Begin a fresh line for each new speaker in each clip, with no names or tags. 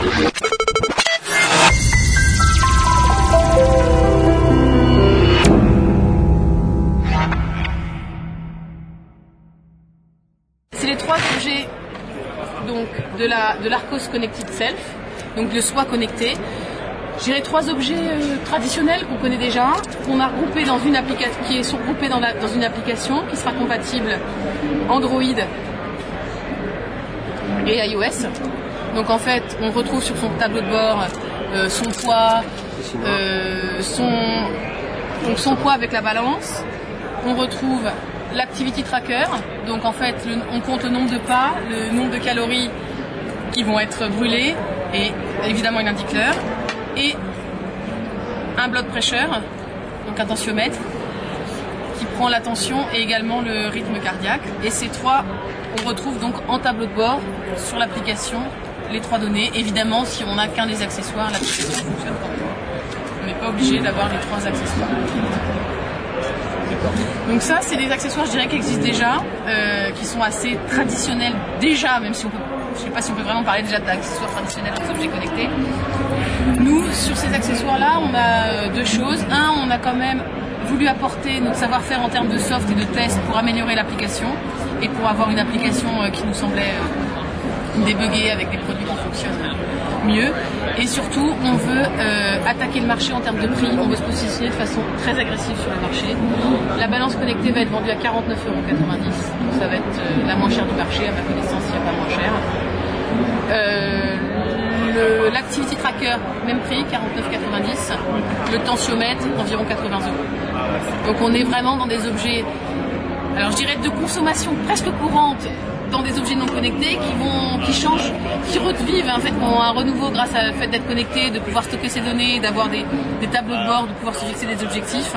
C'est les trois objets donc, de l'Arcos Connected Self, donc le soi connecté. J'ai trois objets traditionnels qu'on connaît déjà, qu'on a regroupés dans une application, qui sont regroupés dans une application qui sera compatible Android et iOS. Donc en fait, on retrouve sur son tableau de bord son poids, son poids avec la balance. On retrouve l'activity tracker, donc en fait on compte le nombre de pas, le nombre de calories qui vont être brûlées et évidemment une indicateur et un blood pressure, donc un tensiomètre qui prend la tension et également le rythme cardiaque. Et ces trois, on retrouve donc en tableau de bord sur l'application les trois données. Évidemment, si on n'a qu'un des accessoires, l'application fonctionne pas. On n'est pas obligé d'avoir les trois accessoires. Donc ça, c'est des accessoires, je dirais, qui existent déjà, qui sont assez traditionnels déjà, même si on peut, je ne sais pas si on peut vraiment parler déjà d'accessoires traditionnels aux objets connectés. Nous, sur ces accessoires-là, on a deux choses. Un, on a quand même voulu apporter notre savoir-faire en termes de soft et de test pour améliorer l'application et pour avoir une application qui nous semblait débuggée avec des produits qui fonctionnent mieux. Et surtout, on veut attaquer le marché en termes de prix. On veut se positionner de façon très agressive sur le marché. La balance connectée va être vendue à 49,90 €. Donc ça va être la moins chère du marché. À ma connaissance, il n'y a pas moins cher. L'activity tracker, même prix, 49,90 €. Le tensiomètre, environ 80 €. Donc on est vraiment dans des objets, alors je dirais de consommation presque courante, dans des objets non connectés qui changent, qui revivent en fait, un renouveau grâce à le fait d'être connecté, de pouvoir stocker ses données, d'avoir des tableaux de bord, de pouvoir se fixer des objectifs.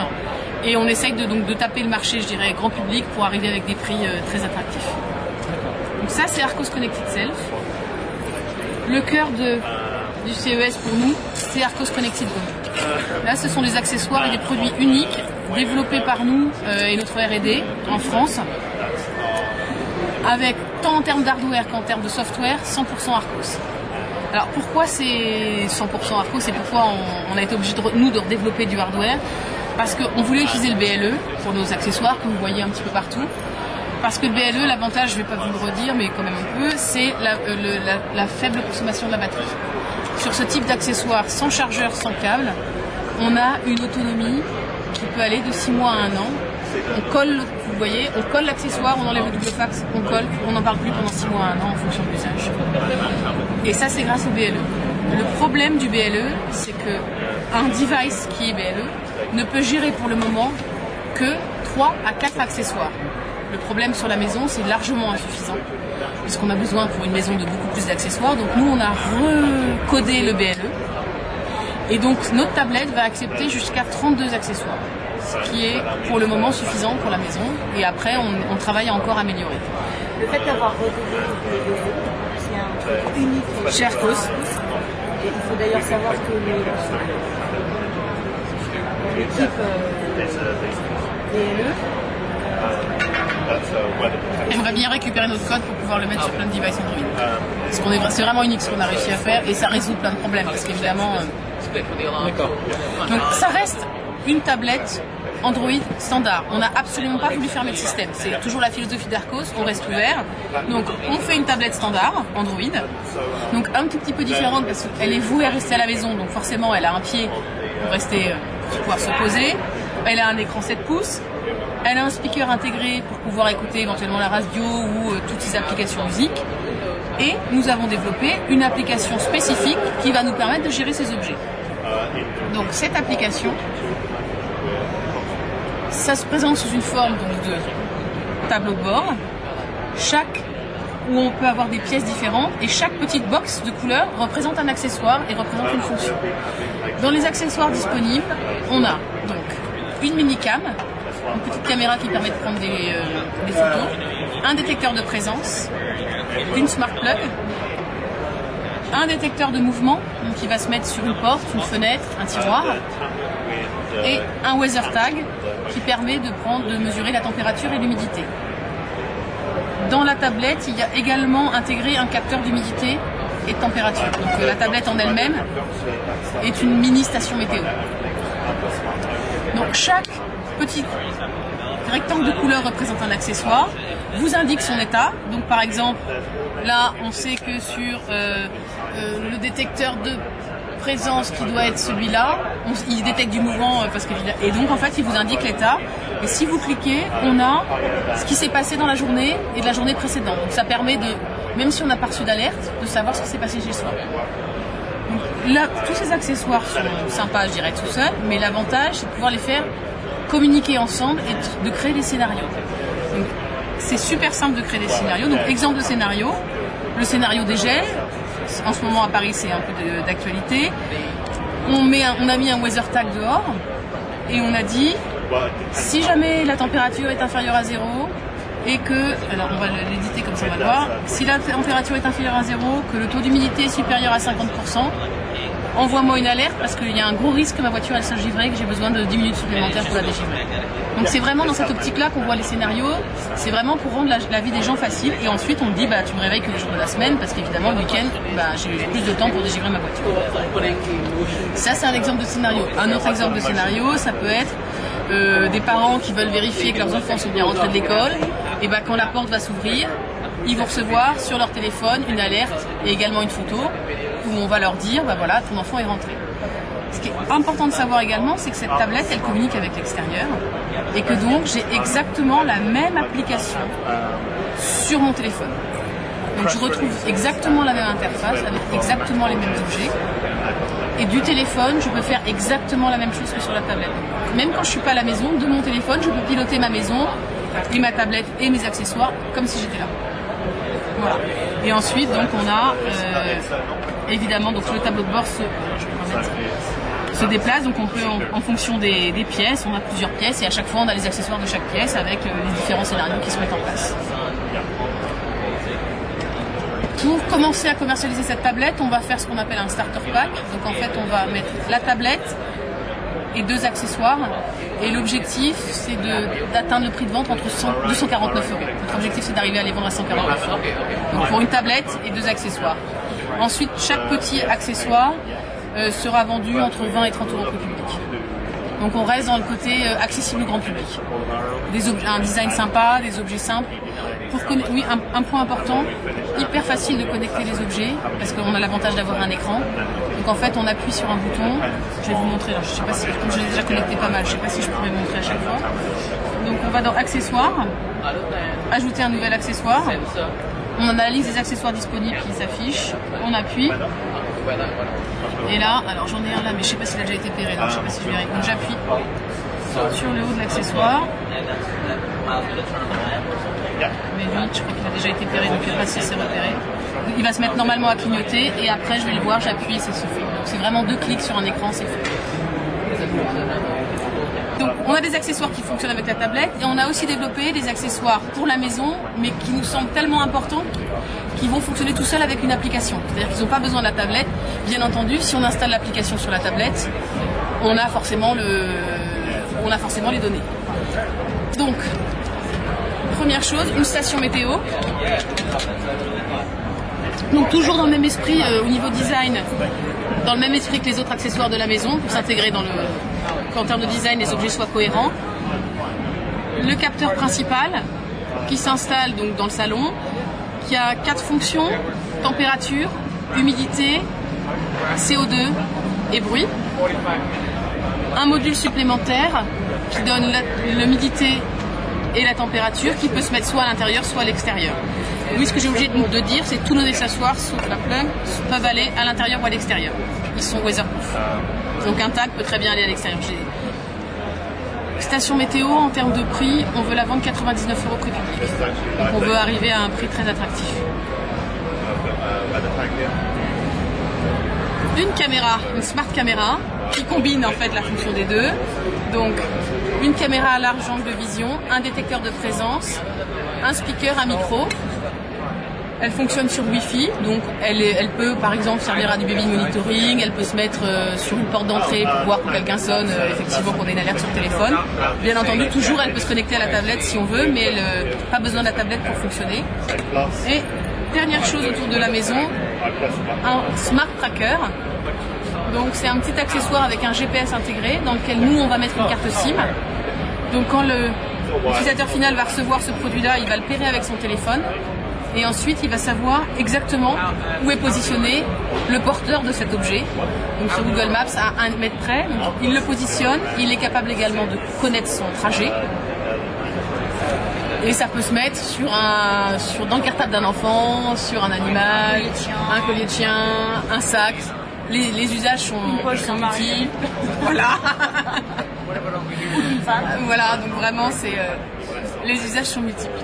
Et on essaye de taper le marché, je dirais, grand public pour arriver avec des prix très attractifs. Donc ça, c'est Arcos Connected Self. Le cœur du CES pour nous, c'est Arcos Connected Go. Là, ce sont des accessoires et des produits uniques développés par nous et notre R&D en France, avec tant en termes d'hardware qu'en termes de software, 100% Arcos. Alors pourquoi c'est 100% Arcos et pourquoi on a été obligé de développer du hardware? Parce qu'on voulait utiliser le BLE pour nos accessoires que vous voyez un petit peu partout. Parce que le BLE, l'avantage, je ne vais pas vous le redire, mais quand même un peu, c'est la faible consommation de la batterie. Sur ce type d'accessoire, sans chargeur, sans câble, on a une autonomie qui peut aller de 6 mois à 1 an. On colle, vous voyez, on colle l'accessoire, on enlève le double fax, on colle, on n'en parle plus pendant 6 mois à 1 an en fonction de l'usage. Et ça, c'est grâce au BLE. Le problème du BLE, c'est qu'un device qui est BLE ne peut gérer pour le moment que 3 à 4 accessoires. Le problème sur la maison, c'est largement insuffisant, puisqu'on a besoin pour une maison de beaucoup plus d'accessoires. Donc nous, on a recodé le BLE. Et donc notre tablette va accepter jusqu'à 32 accessoires, ce qui est pour le moment suffisant pour la maison. Et après, on travaille à encore améliorer.
Le fait d'avoir recodé le BLE, c'est un truc unique
chez Arcos.
Et il faut d'ailleurs savoir que l'équipe BLE
aimerait bien récupérer notre code pour pouvoir le mettre sur plein de devices Android. Parce c'est vraiment unique ce qu'on a réussi à faire et ça résout plein de problèmes parce qu'évidemment... Donc ça reste une tablette Android standard. On n'a absolument pas voulu fermer le système. C'est toujours la philosophie d'Arcos, on reste ouvert. Donc on fait une tablette standard Android. Donc un tout petit peu différente parce qu'elle est vouée à rester à la maison. Donc forcément elle a un pied pour rester, pour pouvoir se poser. Elle a un écran 7 pouces. Elle a un speaker intégré pour pouvoir écouter éventuellement la radio ou toutes ces applications musique. Et nous avons développé une application spécifique qui va nous permettre de gérer ces objets. Donc cette application, ça se présente sous une forme donc, de tableau de bord, où on peut avoir des pièces différentes et chaque petite box de couleur représente un accessoire et représente une fonction. Dans les accessoires disponibles, on a donc une mini-cam, une petite caméra qui permet de prendre des photos, un détecteur de présence, une smart plug, un détecteur de mouvement donc qui va se mettre sur une porte, une fenêtre, un tiroir, et un weather tag qui permet de mesurer la température et l'humidité. Dans la tablette, il y a également intégré un capteur d'humidité et de température. Donc la tablette en elle-même est une mini station météo. Donc chaque petit rectangle de couleur représente un accessoire, vous indique son état. Donc par exemple, là on sait que sur le détecteur de présence qui doit être celui-là, il détecte du mouvement et donc en fait il vous indique l'état. Et si vous cliquez, on a ce qui s'est passé dans la journée et de la journée précédente. Donc ça permet de, même si on n'a pas reçu d'alerte, de savoir ce qui s'est passé chez soi. Donc là, tous ces accessoires sont sympas, je dirais, tout seuls, mais l'avantage c'est de pouvoir les faire communiquer ensemble et de créer des scénarios. Donc c'est super simple de créer des scénarios. Donc exemple de scénario, le scénario des gels. En ce moment à Paris c'est un peu d'actualité. On a mis un weather tag dehors et on a dit si jamais la température est inférieure à 0 et que, alors on va l'éditer comme ça on va le voir, si la température est inférieure à 0, que le taux d'humidité est supérieur à 50%, envoie-moi une alerte parce qu'il y a un gros risque que ma voiture elle soit givrée et que j'ai besoin de 10 minutes supplémentaires pour la dégivrer. Donc c'est vraiment dans cette optique-là qu'on voit les scénarios, c'est vraiment pour rendre la vie des gens facile et ensuite on dit tu me réveilles que le jour de la semaine parce qu'évidemment le week-end j'ai plus de temps pour dégivrer ma voiture. Ça c'est un exemple de scénario. Un autre exemple de scénario, ça peut être des parents qui veulent vérifier que leurs enfants sont bien rentrés de l'école et quand la porte va s'ouvrir, ils vont recevoir sur leur téléphone une alerte et également une photo où on va leur dire voilà, ton enfant est rentré. Ce qui est important de savoir également, c'est que cette tablette, elle communique avec l'extérieur et que donc j'ai exactement la même application sur mon téléphone. Donc je retrouve exactement la même interface avec exactement les mêmes objets. Et du téléphone, je peux faire exactement la même chose que sur la tablette. Même quand je suis pas à la maison, de mon téléphone, je peux piloter ma maison et ma tablette et mes accessoires comme si j'étais là. Voilà. Et ensuite, donc on a évidemment donc le tableau de bord se déplace, donc on peut en fonction des pièces, on a plusieurs pièces et à chaque fois on a les accessoires de chaque pièce avec les différents scénarios qui se mettent en place. Pour commencer à commercialiser cette tablette, on va faire ce qu'on appelle un starter pack. Donc en fait on va mettre la tablette et 2 accessoires et l'objectif c'est d'atteindre le prix de vente entre 249 €. Notre objectif c'est d'arriver à les vendre à 149 €. Donc pour une tablette et 2 accessoires. Ensuite chaque petit accessoire sera vendu entre 20 et 30 € au public. Donc on reste dans le côté accessible au grand public. Un design sympa, des objets simples. Oui, un point important, hyper facile de connecter les objets parce qu'on a l'avantage d'avoir un écran. Donc en fait on appuie sur un bouton, je vais vous montrer, alors, je sais pas si, comme je l'ai déjà connecté pas mal, je sais pas si je pourrais montrer à chaque fois. Donc on va dans accessoires, ajouter un nouvel accessoire, on a la liste des accessoires disponibles qui s'affiche, on appuie. Et là, alors j'en ai un là, mais je sais pas s'il a déjà été pairé, donc je sais pas si je verrai. Donc j'appuie sur le haut de l'accessoire. Mais lui, je crois qu'il a déjà été pairé, donc il n'y a pas si c'est repéré. Il va se mettre normalement à clignoter et après je vais le voir, j'appuie et c'est fait. Donc c'est vraiment 2 clics sur un écran, c'est fait. Donc on a des accessoires qui fonctionnent avec la tablette et on a aussi développé des accessoires pour la maison mais qui nous semblent tellement importants qu'ils vont fonctionner tout seuls avec une application. C'est-à-dire qu'ils n'ont pas besoin de la tablette. Bien entendu, si on installe l'application sur la tablette, on a forcément les données. Donc, première chose, une station météo. Donc toujours dans le même esprit au niveau design, dans le même esprit que les autres accessoires de la maison pour s'intégrer qu'en termes de design les objets soient cohérents. Le capteur principal qui s'installe donc dans le salon, qui a 4 fonctions, température, humidité, CO2 et bruit. Un module supplémentaire qui donne l'humidité et la température qui peut se mettre soit à l'intérieur soit à l'extérieur. Oui, ce que j'ai obligé de dire, c'est que tous nos accessoires, sauf la plug, peuvent aller à l'intérieur ou à l'extérieur. Ils sont weatherproof. Donc un tag peut très bien aller à l'extérieur. Station météo, en termes de prix, on veut la vendre 99 € prix public. Donc on veut arriver à un prix très attractif. Une caméra, une smart caméra, qui combine en fait la fonction des deux. Donc une caméra à large angle de vision, un détecteur de présence, un speaker, un micro. Elle fonctionne sur Wi-Fi, donc elle peut par exemple servir à du baby monitoring, elle peut se mettre sur une porte d'entrée pour voir quand quelqu'un sonne, effectivement qu'on ait une alerte sur le téléphone. Bien entendu, toujours elle peut se connecter à la tablette si on veut, mais elle n'a pas besoin de la tablette pour fonctionner. Et Dernière chose autour de la maison, un Smart Tracker. Donc c'est un petit accessoire avec un GPS intégré dans lequel nous on va mettre une carte SIM. Donc quand l'utilisateur final va recevoir ce produit-là, il va le pairer avec son téléphone. Et ensuite, il va savoir exactement où est positionné le porteur de cet objet. Donc sur Google Maps, à 1 mètre près, donc, il le positionne. Il est capable également de connaître son trajet. Et ça peut se mettre dans le cartable d'un enfant, sur un animal, un collier de chien, un sac. Les usages sont multiples. Voilà. Voilà, donc vraiment, les usages sont multiples.